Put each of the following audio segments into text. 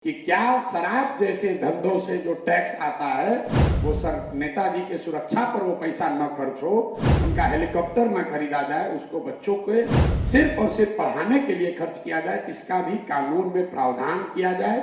कि क्या शराब जैसे धंधों से जो टैक्स आता है वो सर नेताजी के सुरक्षा पर वो पैसा न खर्च हो, उनका हेलीकॉप्टर न खरीदा जाए, उसको बच्चों के सिर्फ और सिर्फ पढ़ाने के लिए खर्च किया जाए, इसका भी कानून में प्रावधान किया जाए।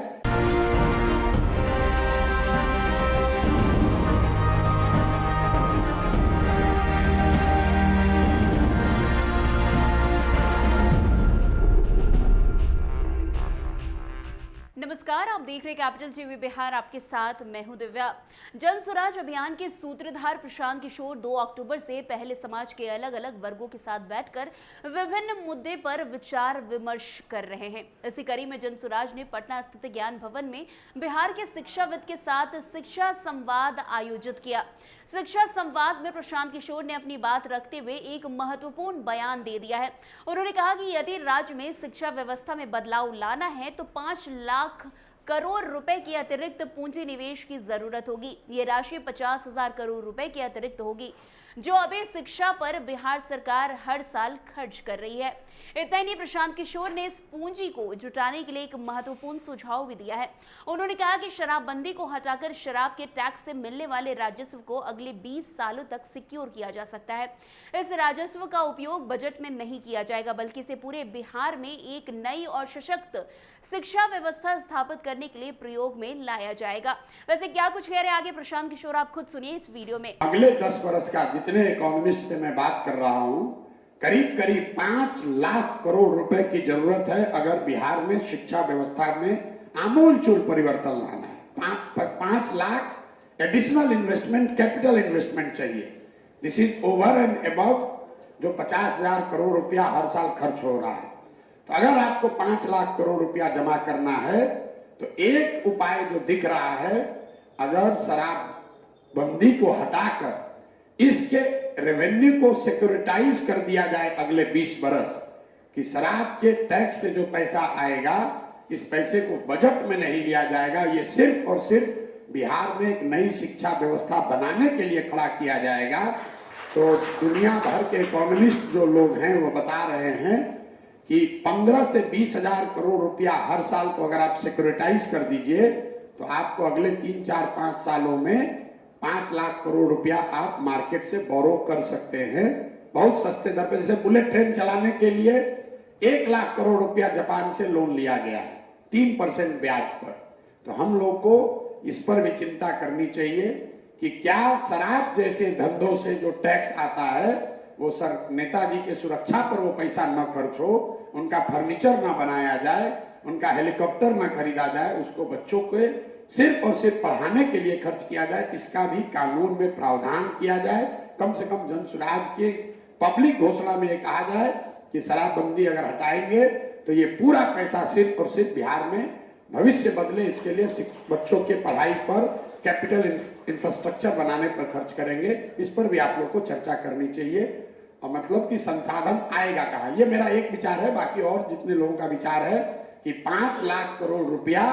नमस्कार, आप देख रहे हैं कैपिटल टीवी बिहार। आपके साथ मैं हूं दिव्या। जन स्वराज अभियान के सूत्रधार प्रशांत किशोर 2 अक्टूबर से पहले समाज के अलग अलग वर्गों के साथ बैठकर विभिन्न मुद्दे पर विचार विमर्श कर रहे हैं। इसी कड़ी में जन स्वराज ने पटना स्थित ज्ञान भवन में बिहार के शिक्षाविद के साथ शिक्षा संवाद आयोजित किया। शिक्षा संवाद में प्रशांत किशोर ने अपनी बात रखते हुए एक महत्वपूर्ण बयान दे दिया है। उन्होंने कहा कि यदि राज्य में शिक्षा व्यवस्था में बदलाव लाना है तो 5 लाख करोड़ रुपए की अतिरिक्त पूंजी निवेश की जरूरत होगी। ये राशि 50,000 करोड़ रुपए की अतिरिक्त होगी, जो अभी शिक्षा पर बिहार सरकार हर साल खर्च कर रही है। इतना ही नहीं, प्रशांत किशोर ने इस पूंजी को जुटाने के लिए एक महत्वपूर्ण सुझाव भी दिया है। उन्होंने कहा कि शराबबंदी को हटाकर शराब के टैक्स से मिलने वाले राजस्व को अगले 20 सालों तक सिक्योर किया जा सकता है। इस राजस्व का उपयोग बजट में नहीं किया जाएगा, बल्कि इसे पूरे बिहार में एक नई और सशक्त शिक्षा व्यवस्था स्थापित करने के लिए प्रयोग में लाया जाएगा। वैसे क्या कुछ कह रहे हैं आगे प्रशांत किशोर, आप खुद सुनिए इस वीडियो में। अगले 10 वर्ष का जितने इकोनॉमिस्ट से मैं बात कर रहा हूँ, करीब करीब 5 लाख करोड़ रुपए की जरूरत है अगर बिहार में शिक्षा व्यवस्था में आमूलचूल परिवर्तन लाना है। 5 lakh additional investment, capital investment चाहिए। This is over and above जो 50,000 करोड़ रुपया हर साल खर्च हो रहा है। तो अगर आपको 5 लाख करोड़ रुपया जमा करना है तो एक उपाय जो दिख रहा है, अगर शराब बंदी को हटाकर इसके रेवेन्यू को सिक्योरिटाइज कर दिया जाए अगले 20 बरस, कि शराब के टैक्स से जो पैसा आएगा इस पैसे को बजट में नहीं लिया जाएगा, ये सिर्फ और सिर्फ बिहार में एक नई शिक्षा व्यवस्था बनाने के लिए खड़ा किया जाएगा। तो दुनिया भर के इकोनॉमिस्ट जो लोग हैं वो बता रहे हैं कि 15 से 20,000 करोड़ रुपया हर साल को अगर आप सिक्योरिटाइज कर दीजिए तो आपको अगले 3, 4, 5 सालों में 5 लाख करोड़ रुपया आप मार्केट से बोरो कर सकते हैं बहुत सस्ते दर पर। जैसे बुलेट ट्रेन चलाने के लिए 1 लाख करोड़ रुपया जापान से लोन लिया गया है 3% ब्याज पर। तो हम लोग को इस पर भी चिंता करनी चाहिए कि क्या शराब जैसे धंधों से जो टैक्स आता है वो सर नेताजी के सुरक्षा पर वो पैसा न खर्च हो, उनका फर्नीचर न बनाया जाए, उनका हेलीकॉप्टर न खरीदा जाए, उसको बच्चों के सिर्फ और सिर्फ पढ़ाने के लिए खर्च किया जाए, इसका भी कानून में प्रावधान किया जाए। कम से कम जन स्वराज की पब्लिक घोषणा में ये कहा जाए कि शराबबंदी अगर हटाएंगे तो ये पूरा पैसा सिर्फ और सिर्फ बिहार में भविष्य बदले, इसके लिए बच्चों के पढ़ाई पर, कैपिटल इंफ्रास्ट्रक्चर बनाने पर खर्च करेंगे। इस पर भी आप लोग को चर्चा करनी चाहिए। और मतलब कि संसाधन आएगा कहाँ, ये मेरा एक विचार है। बाकी और जितने लोगों का विचार है कि 5 लाख करोड़ रुपया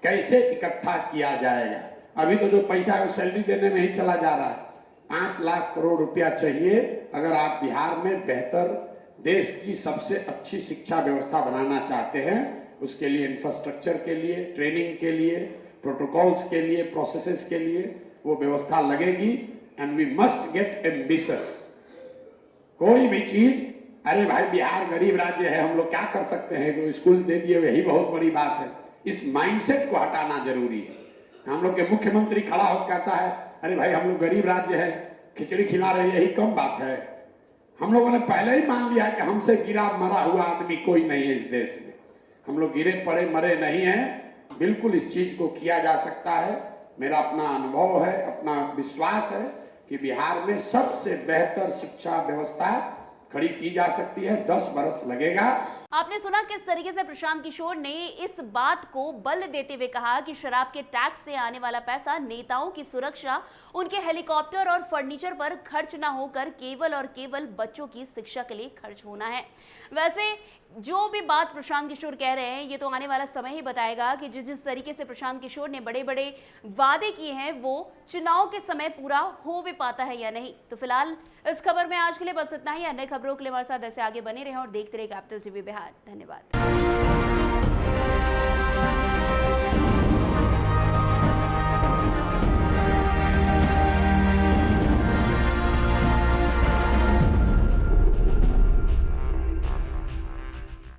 कैसे इकट्ठा किया जाएगा। अभी तो जो पैसा है वो सैलरी देने में ही चला जा रहा है। 5 लाख करोड़ रुपया चाहिए अगर आप बिहार में बेहतर, देश की सबसे अच्छी शिक्षा व्यवस्था बनाना चाहते हैं। उसके लिए इंफ्रास्ट्रक्चर के लिए, ट्रेनिंग के लिए, प्रोटोकॉल्स के लिए, प्रोसेसेस के लिए वो व्यवस्था लगेगी। And we must get ambitious. कोई भी चीज, अरे भाई बिहार गरीब राज्य है, हम लोग क्या कर सकते हैं, तो स्कूल दे दिए वही बहुत बड़ी बात है। इस माइंडसेट को हटाना जरूरी है। हम लोग के मुख्यमंत्री खड़ा होकर कहता है अरे भाई हम लोग गरीब राज्य है, खिचड़ी खिला रहे हैं, यही कम बात है। हम लोगों ने पहले ही मान लिया कि हमसे गिरा मरा हुआ आदमी कोई नहीं है इस देश में। हम लोग गिरे पड़े मरे नहीं हैं। बिल्कुल इस चीज को किया जा सकता है। मेरा अपना अनुभव है, अपना विश्वास है कि बिहार में सबसे बेहतर शिक्षा व्यवस्था खड़ी की जा सकती है। 10 बरस लगेगा। आपने सुना किस तरीके से प्रशांत किशोर ने इस बात को बल देते हुए कहा कि शराब के टैक्स से आने वाला पैसा नेताओं की सुरक्षा, उनके हेलीकॉप्टर और फर्नीचर पर खर्च ना होकर केवल और केवल बच्चों की शिक्षा के लिए खर्च होना है। वैसे जो भी बात प्रशांत किशोर कह रहे हैं ये तो आने वाला समय ही बताएगा कि जिस तरीके से प्रशांत किशोर ने बड़े बड़े वादे किए हैं वो चुनाव के समय पूरा हो भी पाता है या नहीं। तो फिलहाल इस खबर में आज के लिए बस इतना ही। अन्य खबरों के लिए हमारे साथ ऐसे आगे बने रहें और देखते रहे कैपिटल टीवी बिहार। धन्यवाद।